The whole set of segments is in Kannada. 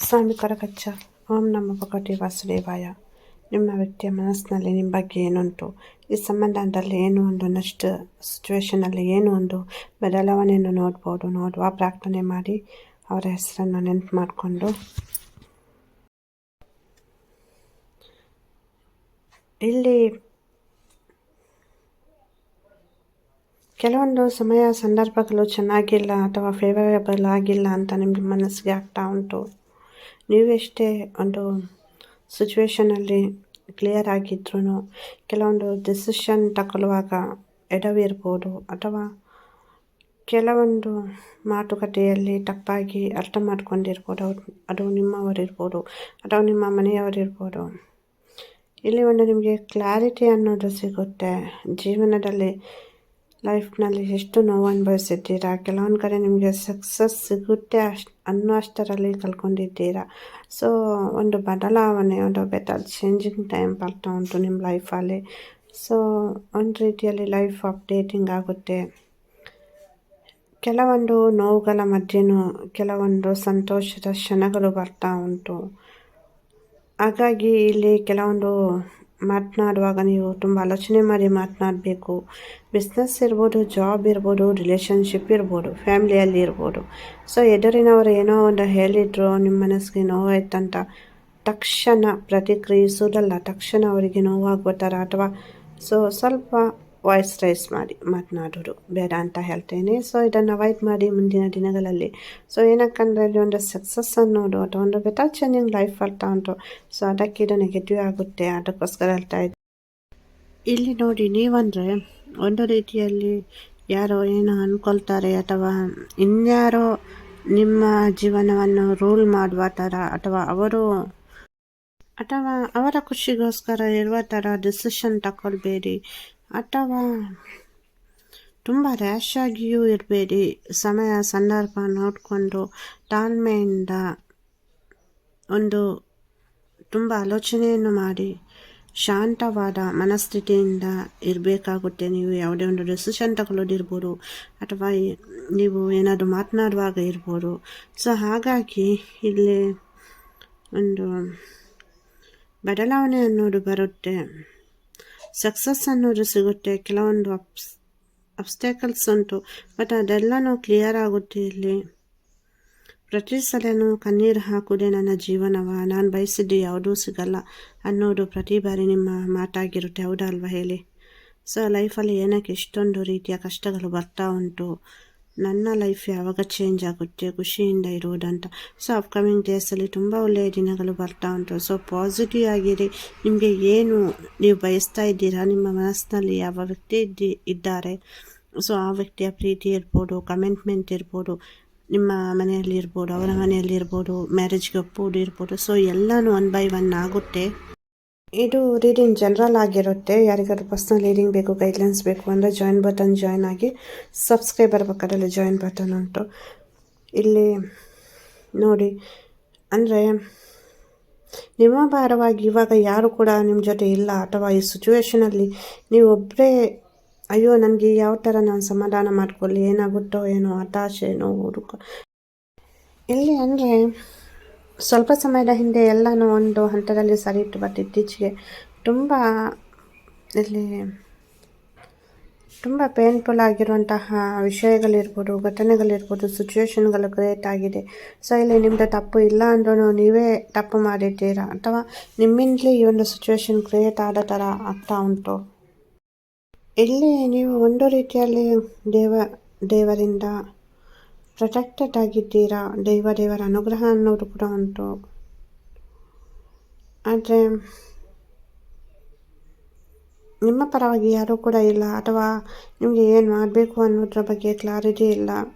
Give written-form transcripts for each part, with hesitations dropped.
ಸ್ವಾಮಿ ಕರಕಚ್ಚ. ಓಂ ನಮೋ ಭಗವತೆ ವಾಸುದೇವಾಯ. ನಿಮ್ಮ ವ್ಯಕ್ತಿಯ ಮನಸ್ಸಿನಲ್ಲಿ ನಿಮ್ಮ ಬಗ್ಗೆ ಏನುಂಟು, ಈ ಸಂಬಂಧದಲ್ಲಿ ಏನು ಒಂದು ನೆಕ್ಸ್ಟ್ ಸಿಚುವೇಶನಲ್ಲಿ ಏನು ಒಂದು ಬದಲಾವಣೆಯನ್ನು ನೋಡುವ ಪ್ರಾರ್ಥನೆ ಮಾಡಿ ಅವರ ಹೆಸರನ್ನು ನೆನಪು ಮಾಡಿಕೊಂಡು ಇಲ್ಲಿ ಕೆಲವೊಂದು ಸಮಯ ಸಂದರ್ಭಗಳು ಚೆನ್ನಾಗಿಲ್ಲ ಅಥವಾ ಫೇವರೇಬಲ್ ಆಗಿಲ್ಲ ಅಂತ ನಿಮ್ಮ ಮನಸ್ಸಿಗೆ ಆಗ್ತಾ ಉಂಟು. ನೀವೆಷ್ಟೇ ಒಂದು ಸಿಚುವೇಶನಲ್ಲಿ ಕ್ಲಿಯರ್ ಆಗಿದ್ರೂ ಕೆಲವೊಂದು ಡಿಸಿಷನ್ ತಗೊಳ್ಳುವಾಗ ಎಡವಿರ್ಬೋದು, ಅಥವಾ ಕೆಲವೊಂದು ಮಾತುಕತೆಯಲ್ಲಿ ತಪ್ಪಾಗಿ ಅರ್ಥ ಮಾಡ್ಕೊಂಡಿರ್ಬೋದು. ಅದು ನಿಮ್ಮವರಿರ್ಬೋದು ಅಥವಾ ನಿಮ್ಮ ಮನೆಯವರಿರ್ಬೋದು. ಇಲ್ಲಿ ಒಂದು ನಿಮಗೆ ಕ್ಲಾರಿಟಿ ಅನ್ನೋದು ಸಿಗುತ್ತೆ. ಜೀವನದಲ್ಲಿ ಲೈಫ್ನಲ್ಲಿ ಎಷ್ಟು ನೋವು ಅನುಭವಿಸಿದ್ದೀರಾ, ಕೆಲವೊಂದು ಕಡೆ ನಿಮಗೆ ಸಕ್ಸಸ್ ಸಿಗುತ್ತೆ ಅನ್ನೋಷ್ಟರಲ್ಲಿ ಕಲ್ಕೊಂಡಿದ್ದೀರಾ. ಸೊ ಒಂದು ಬದಲಾವಣೆ, ಒಂದು ಬೆಟರ್ ಚೇಂಜಿಂಗ್ ಟೈಮ್ ಬರ್ತಾ ಉಂಟು ನಿಮ್ಮ ಲೈಫಲ್ಲಿ. ಸೊ ಒಂದು ರೀತಿಯಲ್ಲಿ ಲೈಫ್ ಅಪ್ಡೇಟಿಂಗ್ ಆಗುತ್ತೆ. ಕೆಲವೊಂದು ನೋವುಗಳ ಮಧ್ಯೆನೂ ಕೆಲವೊಂದು ಸಂತೋಷದ ಕ್ಷಣಗಳು ಬರ್ತಾ ಉಂಟು. ಹಾಗಾಗಿ ಇಲ್ಲಿ ಕೆಲವೊಂದು ಮಾತನಾಡುವಾಗ ನೀವು ತುಂಬ ಆಲೋಚನೆ ಮಾಡಿ ಮಾತನಾಡಬೇಕು. ಬಿಸ್ನೆಸ್ ಇರ್ಬೋದು, ಜಾಬ್ ಇರ್ಬೋದು, ರಿಲೇಷನ್ಶಿಪ್ ಇರ್ಬೋದು, ಫ್ಯಾಮಿಲಿಯಲ್ಲಿ ಇರ್ಬೋದು. ಸೊ ಎದುರಿನವರು ಏನೋ ಒಂದು ಹೇಳಿದ್ರು, ನಿಮ್ಮ ಮನಸ್ಸಿಗೆ ನೋವಾಯ್ತಂತ ತಕ್ಷಣ ಪ್ರತಿಕ್ರಿಯಿಸೋದಲ್ಲ, ತಕ್ಷಣ ಅವರಿಗೆ ನೋವಾಗುವ ಥರ ಅಥವಾ ಸ್ವಲ್ಪ ವಾಯ್ಸ್ ರೈಸ್ ಮಾಡಿ ಮಾತನಾಡೋದು ಬೇಡ ಅಂತ ಹೇಳ್ತೇನೆ. ಸೊ ಇದನ್ನು ಅವಾಯ್ಡ್ ಮಾಡಿ ಮುಂದಿನ ದಿನಗಳಲ್ಲಿ. ಸೊ ಏನಕ್ಕಂದರೆ ಇಲ್ಲಿ ಒಂದು ಸಕ್ಸಸ್ ಅನ್ನೋದು ಅಥವಾ ಒಂದು ಬೆಟರ್ ಚೇಂಜಿಂಗ್ ಲೈಫ್ ಬರ್ತಾ ಉಂಟು. ಸೊ ಅದಕ್ಕೆ ಇದು ನೆಗೆಟಿವ್ ಆಗುತ್ತೆ, ಅದಕ್ಕೋಸ್ಕರ ಹೇಳ್ತಾ ಇದ್ದೆ. ಇಲ್ಲಿ ನೋಡಿ, ನೀವಂದರೆ ಒಂದು ರೀತಿಯಲ್ಲಿ ಯಾರೋ ಏನೋ ಅಂದ್ಕೊಳ್ತಾರೆ ಅಥವಾ ಇನ್ಯಾರೋ ನಿಮ್ಮ ಜೀವನವನ್ನು ರೂಲ್ ಮಾಡುವ ಥರ ಅಥವಾ ಅವರ ಖುಷಿಗೋಸ್ಕರ ಇರುವ ಥರ ಡಿಸಿಷನ್ ತಗೊಳ್ಬೇಡಿ, ಅಥವಾ ತುಂಬ ರ್ಯಾಶ್ ಆಗಿಯೂ ಇರಬೇಡಿ. ಸಮಯ ಸಂದರ್ಭ ನೋಡಿಕೊಂಡು ತಾಳ್ಮೆಯಿಂದ ಒಂದು ತುಂಬ ಆಲೋಚನೆಯನ್ನು ಮಾಡಿ ಶಾಂತವಾದ ಮನಸ್ಥಿತಿಯಿಂದ ಇರಬೇಕಾಗುತ್ತೆ. ನೀವು ಯಾವುದೇ ಒಂದು ಡಿಸಿಷನ್ ತಗೊಳ್ಳೋದಿರ್ಬೋದು ಅಥವಾ ನೀವು ಏನಾದರೂ ಮಾತನಾಡುವಾಗ ಇರ್ಬೋದು. ಸೊ ಹಾಗಾಗಿ ಇಲ್ಲಿ ಒಂದು ಬದಲಾವಣೆ ಅನ್ನೋದು ಬರುತ್ತೆ, ಸಕ್ಸಸ್ ಅನ್ನೋದು ಸಿಗುತ್ತೆ. ಕೆಲವೊಂದು ಅಬ್ಸ್ಟ್ಯಾಕಲ್ಸ್ ಉಂಟು, ಬಟ್ ಅದೆಲ್ಲನೂ ಕ್ಲಿಯರ್ ಆಗುತ್ತೆ. ಇಲ್ಲಿ ಪ್ರತಿ ಸಲನೂ ಕಣ್ಣೀರು ಹಾಕುವುದೇ ನನ್ನ ಜೀವನವ, ನಾನು ಬಯಸಿದ್ದು ಯಾವುದೂ ಸಿಗಲ್ಲ ಅನ್ನೋದು ಪ್ರತಿ ಬಾರಿ ನಿಮ್ಮ ಮಾತಾಗಿರುತ್ತೆ, ಹೌದಲ್ವ ಹೇಳಿ? ಸೊ ಲೈಫಲ್ಲಿ ಏನಕ್ಕೆ ಇಷ್ಟೊಂದು ರೀತಿಯ ಕಷ್ಟಗಳು ಬರ್ತಾ ಉಂಟು, ನನ್ನ ಲೈಫ್ ಯಾವಾಗ ಚೇಂಜ್ ಆಗುತ್ತೆ, ಖುಷಿಯಿಂದ ಇರುವುದಂತ. ಸೊ ಅಪ್ಕಮಿಂಗ್ ಡೇಸಲ್ಲಿ ತುಂಬ ಒಳ್ಳೆಯ ದಿನಗಳು ಬರ್ತಾ ಉಂಟು. ಸೊ ಪಾಸಿಟಿವ್ ಆಗಿರಿ. ನಿಮಗೆ ಏನು ನೀವು ಬಯಸ್ತಾ ಇದ್ದೀರಾ, ನಿಮ್ಮ ಮನಸ್ಸಿನಲ್ಲಿ ಯಾವ ವ್ಯಕ್ತಿ ಇದ್ದಾರೆ, ಸೊ ಆ ವ್ಯಕ್ತಿಯ ಪ್ರೀತಿ ಇರ್ಬೋದು, ಕಮಿಟ್ಮೆಂಟ್ ಇರ್ಬೋದು, ನಿಮ್ಮ ಮನೆಯಲ್ಲಿ ಇರ್ಬೋದು, ಅವರ ಮನೆಯಲ್ಲಿ ಇರ್ಬೋದು, ಮ್ಯಾರೇಜ್ಗೆ ಒಪ್ಪುವುದು ಇರ್ಬೋದು. ಸೊ ಎಲ್ಲನೂ 1 by 1 ಆಗುತ್ತೆ. ಇದು ರೀಡಿಂಗ್ ಜನರಲ್ ಆಗಿರುತ್ತೆ. ಯಾರಿಗಾದ್ರೂ ಪರ್ಸ್ನಲ್ ರೀಡಿಂಗ್ ಬೇಕು, ಗೈಡ್ಲೈನ್ಸ್ ಬೇಕು ಅಂದರೆ ಜಾಯಿನ್ ಆಗಿ. ಸಬ್ಸ್ಕ್ರೈಬರ್ ಪಕ್ಕದಲ್ಲಿ ಜಾಯಿನ್ ಬಟನ್ ಉಂಟು. ಇಲ್ಲಿ ನೋಡಿ, ಅಂದರೆ ನಿಮ್ಮ ಭಾರವಾಗಿ ಇವಾಗ ಯಾರು ಕೂಡ ನಿಮ್ಮ ಜೊತೆ ಇಲ್ಲ, ಅಥವಾ ಈ ಸಿಚುವೇಶನಲ್ಲಿ ನೀವು ಒಬ್ಬರೇ ಅಯ್ಯೋ ನನಗೆ ಯಾವ ಥರ ನಾನು ಸಮಾಧಾನ ಮಾಡ್ಕೊಳ್ಳಿ, ಏನಾಗುತ್ತೋ ಏನೋ, ಹತಾಶೆ, ಹುಡುಕ ಇಲ್ಲಿ ಅಂದರೆ ಸ್ವಲ್ಪ ಸಮಯದ ಹಿಂದೆ ಎಲ್ಲನೂ ಒಂದು ಹಂತದಲ್ಲಿ ಸರಿ ಇಟ್ಟು, ಬಟ್ ಇತ್ತೀಚೆಗೆ ತುಂಬ ಪೇನ್ಫುಲ್ ಆಗಿರುವಂತಹ ವಿಷಯಗಳಿರ್ಬೋದು, ಘಟನೆಗಳಿರ್ಬೋದು, ಸಿಚುವೇಶನ್ಗಳು ಕ್ರಿಯೇಟ್ ಆಗಿದೆ. ಸೊ ಇಲ್ಲಿ ನಿಮ್ಮದು ತಪ್ಪು ಇಲ್ಲ ಅಂದ್ರೂ ನೀವೇ ತಪ್ಪು ಮಾಡಿದ್ದೀರಾ, ಅಥವಾ ನಿಮ್ಮಿಂದಲೇ ಈ ಒಂದು ಸಿಚುವೇಶನ್ ಕ್ರಿಯೇಟ್ ಆದ ಥರ ಆಗ್ತಾ ಉಂಟು. ಇಲ್ಲಿ ನೀವು ಒಂದು ರೀತಿಯಲ್ಲಿ ದೇವರಿಂದ ಪ್ರೊಟೆಕ್ಟೆಡ್ ಆಗಿದ್ದೀರಾ. ದೇವರ ಅನುಗ್ರಹ ಅನ್ನೋದು ಕೂಡ ಉಂಟು. ಆದರೆ ನಿಮ್ಮ ಪರವಾಗಿ ಯಾರೂ ಕೂಡ ಇಲ್ಲ, ಅಥವಾ ನಿಮಗೆ ಏನು ಮಾಡಬೇಕು ಅನ್ನೋದ್ರ ಬಗ್ಗೆ ಕ್ಲಾರಿಟಿ ಇಲ್ಲ,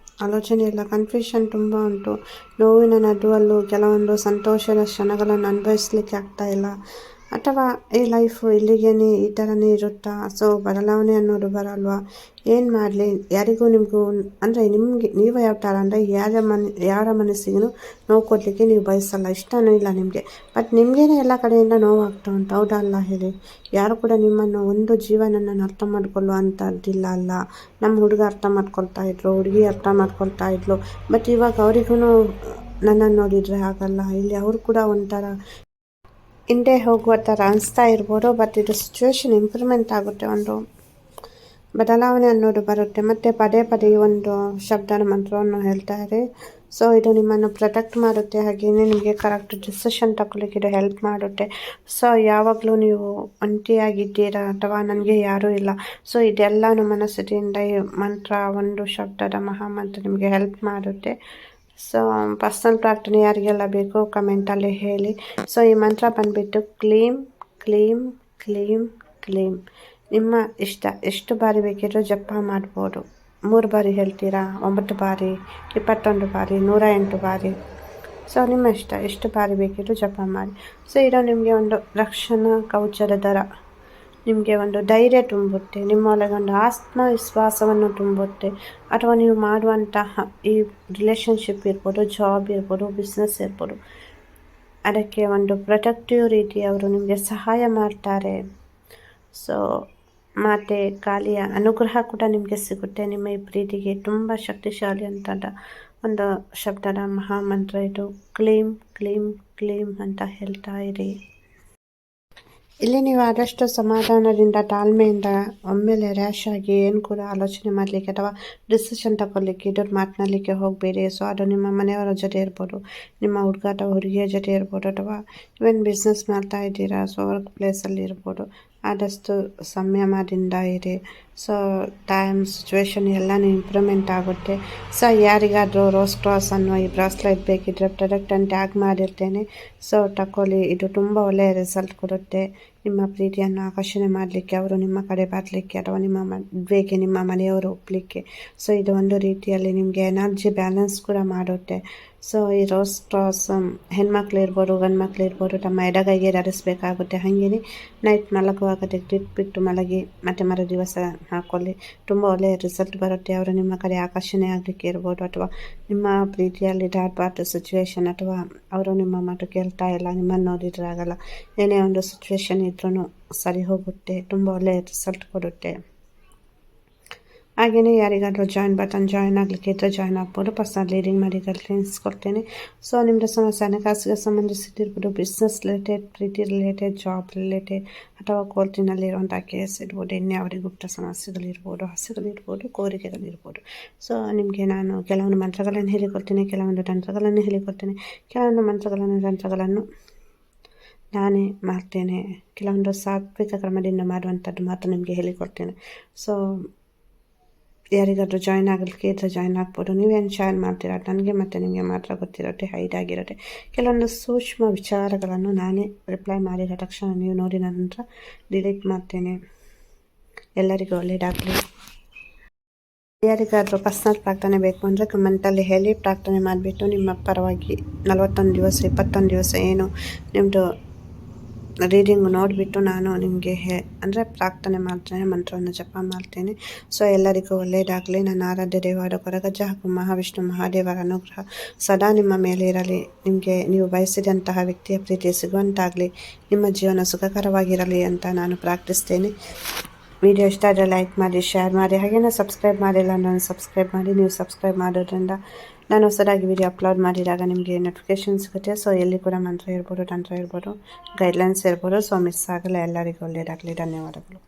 ಆಲೋಚನೆ ಇಲ್ಲ, ಕನ್ಫ್ಯೂಷನ್ ತುಂಬ ಉಂಟು. ನೋವಿನ ನಡುವಲ್ಲೂ ಕೆಲವೊಂದು ಸಂತೋಷದ ಕ್ಷಣಗಳನ್ನು ಅನುಭವಿಸ್ಲಿಕ್ಕೆ ಆಗ್ತಾ ಇಲ್ಲ, ಅಥವಾ ಈ ಲೈಫು ಇಲ್ಲಿಗೇನೆ ಈ ಥರನೇ ಇರುತ್ತಾ, ಸೊ ಬದಲಾವಣೆ ಅನ್ನೋದು ಬರಲ್ವಾ, ಏನು ಮಾಡಲಿ, ಯಾರಿಗೂ ನಿಮಗೂ ಅಂದರೆ ನೀವು ಯಾವ ಥರ ಅಂದರೆ ಯಾರ ಮನಸ್ಸಿಗೂ ನೋವು ಕೊಡಲಿಕ್ಕೆ ನೀವು ಬಯಸಲ್ಲ, ಇಷ್ಟನೂ ಇಲ್ಲ ನಿಮಗೆ. ಬಟ್ ನಿಮಗೇನೆ ಎಲ್ಲ ಕಡೆಯಿಂದ ನೋವಾಗ್ತಾ ಉಂಟು, ಹೌದಲ್ಲ ಹೇಳಿ? ಯಾರು ಕೂಡ ನಿಮ್ಮನ್ನು ಒಂದು ಜೀವನನ್ನು ಅರ್ಥ ಮಾಡ್ಕೊಳ್ಳುವಂಥದ್ದಿಲ್ಲ ಅಲ್ಲ. ನಮ್ಮ ಹುಡುಗ ಅರ್ಥ ಮಾಡ್ಕೊಳ್ತಾ ಇದ್ರು, ಹುಡುಗಿ ಅರ್ಥ ಮಾಡ್ಕೊಳ್ತಾ ಇದ್ಲು, ಬಟ್ ಇವಾಗ ಅವರಿಗೂ ನನ್ನನ್ನು ನೋಡಿದರೆ ಆಗಲ್ಲ, ಇಲ್ಲಿ ಅವರು ಕೂಡ ಒಂಥರ ಹಿಂದೆ ಹೋಗುವ ಥರ ಅನಿಸ್ತಾ ಇರ್ಬೋದು. ಬಟ್ ಇದು ಸಿಚುವೇಶನ್ ಇಂಪ್ರೂವ್ಮೆಂಟ್ ಆಗುತ್ತೆ, ಒಂದು ಬದಲಾವಣೆ ಅನ್ನೋದು ಬರುತ್ತೆ. ಮತ್ತು ಪದೇ ಪದೇ ಈ ಒಂದು ಶಬ್ದನ ಮಂತ್ರವನ್ನು ಹೇಳ್ತಾ ಇರಿ. ಸೊ ಇದು ನಿಮ್ಮನ್ನು ಪ್ರೊಟೆಕ್ಟ್ ಮಾಡುತ್ತೆ, ಹಾಗೆಯೇ ನಿಮಗೆ ಕರೆಕ್ಟ್ ಡಿಸಿಷನ್ ತಗೊಳ್ಳಿಕ್ಕೆ ಇದು ಹೆಲ್ಪ್ ಮಾಡುತ್ತೆ. ಸೊ ಯಾವಾಗಲೂ ನೀವು ಒಂಟಿಯಾಗಿದ್ದೀರಾ ಅಥವಾ ನನಗೆ ಯಾರೂ ಇಲ್ಲ, ಸೊ ಇದೆಲ್ಲನೂ ಮನಸ್ಥಿತಿಯಿಂದ ಈ ಮಂತ್ರ, ಒಂದು ಶಬ್ದದ ಮಹಾಮಂತ್ರ ನಿಮಗೆ ಹೆಲ್ಪ್ ಮಾಡುತ್ತೆ. ಸೊ ಪರ್ಸನಲ್ ಪ್ರಾರ್ಥನೆ ಯಾರಿಗೆಲ್ಲ ಬೇಕೋ ಕಮೆಂಟಲ್ಲಿ ಹೇಳಿ. ಸೊ ಈ ಮಂತ್ರ ಬಂದುಬಿಟ್ಟು ಕ್ಲೀಮ್ ಕ್ಲೀಮ್ ಕ್ಲೀಮ್ ಕ್ಲೀಮ್. ನಿಮ್ಮ ಇಷ್ಟ, ಎಷ್ಟು ಬಾರಿ ಬೇಕಿದ್ರೂ ಜಪ ಮಾಡ್ಬೋದು. 3 ಬಾರಿ ಹೇಳ್ತೀರಾ, 9 ಬಾರಿ, 21 ಬಾರಿ, 108 ಬಾರಿ. ಸೊ ನಿಮ್ಮ ಇಷ್ಟ, ಎಷ್ಟು ಬಾರಿ ಬೇಕಿದ್ರೂ ಜಪ ಮಾಡಿ. ಸೊ ಇದು ನಿಮಗೆ ಒಂದು ರಕ್ಷಣಾ ಕವಚದ ದರ, ನಿಮಗೆ ಒಂದು ಧೈರ್ಯ ತುಂಬುತ್ತೆ, ನಿಮ್ಮೊಳಗೆ ಒಂದು ಆತ್ಮವಿಶ್ವಾಸವನ್ನು ತುಂಬುತ್ತೆ. ಅಥವಾ ನೀವು ಮಾಡುವಂತಹ ಈ ರಿಲೇಷನ್ಶಿಪ್ ಇರ್ಬೋದು, ಜಾಬ್ ಇರ್ಬೋದು, ಬಿಸ್ನೆಸ್ ಇರ್ಬೋದು, ಅದಕ್ಕೆ ಒಂದು ಪ್ರೊಟೆಕ್ಟಿವ್ ರೀತಿ ಅವರು ನಿಮಗೆ ಸಹಾಯ ಮಾಡ್ತಾರೆ. ಸೊ ಮಾತೆ ಕಾಳಿಯ ಅನುಗ್ರಹ ಕೂಡ ನಿಮಗೆ ಸಿಗುತ್ತೆ. ನಿಮ್ಮ ಈ ಪ್ರೀತಿಗೆ ತುಂಬ ಶಕ್ತಿಶಾಲಿ ಅಂತದ ಒಂದು ಶಬ್ದದ ಮಹಾಮಂತ್ರ ಇದು. ಕ್ಲೀಮ್ ಕ್ಲೀಮ್ ಕ್ಲೀಮ್ ಅಂತ ಹೇಳ್ತಾ ಇರಿ. ಇಲ್ಲಿ ನೀವು ಆದಷ್ಟು ಸಮಾಧಾನದಿಂದ, ತಾಳ್ಮೆಯಿಂದ, ಒಮ್ಮೆಲೆ ರ್ಯಾಶ್ ಆಗಿ ಏನು ಕೂಡ ಆಲೋಚನೆ ಮಾಡಲಿಕ್ಕೆ ಅಥವಾ ಡಿಸಿಷನ್ ತಗೊಳ್ಳಿಕ್ಕೆ, ಇದ್ರ ಮಾತನಾಡಲಿಕ್ಕೆ ಹೋಗಬೇಡಿ. ಸೊ ಅದು ನಿಮ್ಮ ಮನೆಯವರ ಜೊತೆ ಇರ್ಬೋದು, ನಿಮ್ಮ ಹುಡುಗ ಅಥವಾ ಹುಡುಗಿಯ ಜೊತೆ ಇರ್ಬೋದು, ಅಥವಾ ಇವನ್ ಬಿಸ್ನೆಸ್ ಮಾಡ್ತಾ ಇದ್ದೀರಾ, ಸೊ ವರ್ಕ್ ಪ್ಲೇಸಲ್ಲಿ ಇರ್ಬೋದು. ಆದಷ್ಟು ಸಂಯಮದಿಂದ ಇರಿ. ಸೊ ಟೈಮ್, ಸಿಚುವೇಶನ್ ಎಲ್ಲನೂ ಇಂಪ್ರೂವ್ಮೆಂಟ್ ಆಗುತ್ತೆ. ಸೊ ಯಾರಿಗಾದರೂ ರೋಸ್ ಕ್ರಾಸ್ ಅನ್ನೋ ಈ ಬ್ರಾಸ್ಲೆಟ್ ಬೇಕಿದ್ದರೆ ಪ್ರಾಡಕ್ಟನ್ನು ಟ್ಯಾಗ್ ಮಾಡಿರ್ತೇನೆ. ಸೊ ತಗೊಳ್ಳಿ, ಇದು ತುಂಬ ಒಳ್ಳೆಯ ರಿಸಲ್ಟ್ ಕೊಡುತ್ತೆ. ನಿಮ್ಮ ಪ್ರೀತಿಯನ್ನು ಆಕರ್ಷಣೆ ಮಾಡಲಿಕ್ಕೆ, ಅವರು ನಿಮ್ಮ ಕಡೆ ಬರಲಿಕ್ಕೆ, ಅಥವಾ ನಿಮ್ಮ ಮದುವೆಗೆ ನಿಮ್ಮ ಮನೆಯವರು ಒಪ್ಪಲಿಕ್ಕೆ. ಸೊ ಇದು ಒಂದು ರೀತಿಯಲ್ಲಿ ನಿಮಗೆ ಎನರ್ಜಿ ಬ್ಯಾಲೆನ್ಸ್ ಕೂಡ ಮಾಡುತ್ತೆ. ಸೊ ಈ ರೋಸ್ ಕ್ರಾಸ್ ಹೆಣ್ಮಕ್ಳು ಇರ್ಬೋದು, ಗಂಡ್ಮಕ್ಳು ಇರ್ಬೋದು, ತಮ್ಮ ಎಡಗೈಗೆ ಧರಿಸಬೇಕಾಗುತ್ತೆ. ಹಾಗೆಯೇ ನೈಟ್ ಮಲಗುವಾಗ ತೆಗೆದಿಟ್ಬಿಟ್ಟು ಮಲಗಿ ಮತ್ತು ಮರು ದಿವಸ ಹಾಕ್ಕೊಳ್ಳಿ, ತುಂಬ ಒಳ್ಳೆಯ ರಿಸಲ್ಟ್ ಬರುತ್ತೆ. ಅವರು ನಿಮ್ಮ ಕಡೆ ಆಕರ್ಷಣೆ ಆಗಲಿಕ್ಕೆ ಇರ್ಬೋದು, ಅಥವಾ ನಿಮ್ಮ ಪ್ರೀತಿಯಲ್ಲಿ ಡಾಟ್ ಸಿಚುವೇಶನ್, ಅಥವಾ ಅವರು ನಿಮ್ಮ ಮಾತು ಕೇಳ್ತಾ ಇಲ್ಲ, ನಿಮ್ಮನ್ನು ನೋಡಿದ್ರೆ ಆಗಲ್ಲ, ಏನೇ ಒಂದು ಸಿಚುವೇಶನ್ ಇದ್ರೂ ಸರಿ ಹೋಗುತ್ತೆ, ತುಂಬ ಒಳ್ಳೆಯ ರಿಸಲ್ಟ್ ಕೊಡುತ್ತೆ. ಹಾಗೆಯೇ ಯಾರಿಗಾದರೂ ಜಾಯಿನ್ ಆಗಲಿಕ್ಕೆ ಇದ್ದರೆ ಜಾಯಿನ್ ಆಗ್ಬೋದು. ಪರ್ಸನಲ್ ರೀಡಿಂಗ್ ಮಾಡಿ ಗೈಡ್ಲೈನ್ಸ್ ಕೊಡ್ತೇನೆ. ಸೊ ನಿಮ್ಮದು ಸಮಸ್ಯೆ ಹಣಕಾಸಿಗೆ ಸಂಬಂಧಿಸಿದಿರ್ಬೋದು, ಬಿಸ್ನೆಸ್ ರಿಲೇಟೆಡ್, ಪ್ರೀತಿ ರಿಲೇಟೆಡ್, ಜಾಬ್ ರಿಲೇಟೆಡ್, ಅಥವಾ ಕೋರ್ಟಿನಲ್ಲಿರುವಂಥ ಕೇಸ್ ಇರ್ಬೋದು, ಇನ್ಯಾವುದೇ ಗುಪ್ತ ಸಮಸ್ಯೆಗಳಿರ್ಬೋದು, ಆಸೆಗಳಿರ್ಬೋದು, ಕೋರಿಕೆಗಳಿರ್ಬೋದು. ಸೊ ನಿಮಗೆ ನಾನು ಕೆಲವೊಂದು ಮಂತ್ರಗಳನ್ನು ಹೇಳಿಕೊಡ್ತೀನಿ, ಕೆಲವೊಂದು ತಂತ್ರಗಳನ್ನು ಹೇಳಿಕೊಡ್ತೀನಿ. ಕೆಲವೊಂದು ಮಂತ್ರಗಳನ್ನು, ತಂತ್ರಗಳನ್ನು ನಾನೇ ಮಾಡ್ತೇನೆ. ಕೆಲವೊಂದು ಸಾತ್ವಿಕ ಕ್ರಮದಿಂದ ಮಾಡುವಂಥದ್ದು ಮಾತ್ರ ನಿಮಗೆ ಹೇಳಿಕೊಡ್ತೇನೆ. ಸೊ ಯಾರಿಗಾದರೂ ಜಾಯಿನ್ ಆಗಲಿಕ್ಕೆ ಇದ್ದರೆ ಜಾಯಿನ್ ಆಗ್ಬೋದು. ನೀವೇನು ಜಾಯಿನ್ ಮಾಡ್ತೀರಾ ನನಗೆ ಮತ್ತು ನಿಮಗೆ ಮಾತ್ರ ಗೊತ್ತಿರುತ್ತೆ, ಹೈಡ್ ಆಗಿರುತ್ತೆ. ಕೆಲವೊಂದು ಸೂಕ್ಷ್ಮ ವಿಚಾರಗಳನ್ನು ನಾನೇ ರಿಪ್ಲೈ ಮಾಡಿದ ತಕ್ಷಣ ನೀವು ನೋಡಿದ ನಂತರ ಡಿಲೀಟ್ ಮಾಡ್ತೇನೆ. ಎಲ್ಲರಿಗೂ ಒಳ್ಳೆಯದಾಗಲಿ. ಯಾರಿಗಾದರೂ ಪರ್ಸನಲ್ ಪ್ರಾರ್ಥನೆ ಬೇಕು ಅಂದರೆ ಕಮೆಂಟಲ್ಲಿ ಹೇಳಿ, ಪ್ರಾರ್ಥನೆ ಮಾಡಿಬಿಟ್ಟು ನಿಮ್ಮ ಪರವಾಗಿ 41 ದಿವಸ 21 ದಿವಸ ಏನು ನಿಮ್ಮದು ರೀಡಿಂಗ್ ನೋಡಿಬಿಟ್ಟು ನಾನು ನಿಮಗೆ ಅಂದರೆ ಪ್ರಾರ್ಥನೆ ಮಾಡ್ತೇನೆ, ಮಂತ್ರವನ್ನು ಜಪ ಮಾಡ್ತೇನೆ. ಸೊ ಎಲ್ಲರಿಗೂ ಒಳ್ಳೆಯದಾಗಲಿ. ನನ್ನ ಆರಾಧ್ಯ ದೇವರ ಕೊರಗಜ್ಜ ಹಾಗೂ ಮಹಾವಿಷ್ಣು ಮಹಾದೇವರ ಅನುಗ್ರಹ ಸದಾ ನಿಮ್ಮ ಮೇಲೆ ಇರಲಿ. ನಿಮಗೆ ನೀವು ಬಯಸಿದಂತಹ ವ್ಯಕ್ತಿಯ ಪ್ರೀತಿ ಸಿಗುವಂತಾಗಲಿ, ನಿಮ್ಮ ಜೀವನ ಸುಖಕರವಾಗಿರಲಿ ಅಂತ ನಾನು ಪ್ರಾರ್ಥಿಸ್ತೇನೆ. ವಿಡಿಯೋ ಇಷ್ಟ ಆದರೆ ಲೈಕ್ ಮಾಡಿ, ಶೇರ್ ಮಾಡಿ, ಹಾಗೆಯೇ ಸಬ್ಸ್ಕ್ರೈಬ್ ಮಾಡಿಲ್ಲ ನಾನು ಸಬ್ಸ್ಕ್ರೈಬ್ ಮಾಡಿ. ನೀವು ಸಬ್ಸ್ಕ್ರೈಬ್ ಮಾಡೋದ್ರಿಂದ ನಾನು ಹೊಸದಾಗಿ ವಿಡಿಯೋ ಅಪ್ಲೋಡ್ ಮಾಡಿದಾಗ ನಿಮಗೆ ನೋಟಿಫಿಕೇಷನ್ ಸಿಗುತ್ತೆ. ಸೊ ಎಲ್ಲಿ ಕೂಡ ಮಂತ್ರ ಇರ್ಬೋದು, ತಂತ್ರ ಇರ್ಬೋದು, ಗೈಡ್ಲೈನ್ಸ್ ಇರ್ಬೋದು. ಸೊ ಮಿಸ್ ಆಗಲ್ಲ. ಎಲ್ಲರಿಗೂ ಒಳ್ಳೆಯದಾಗಲಿ. ಧನ್ಯವಾದಗಳು.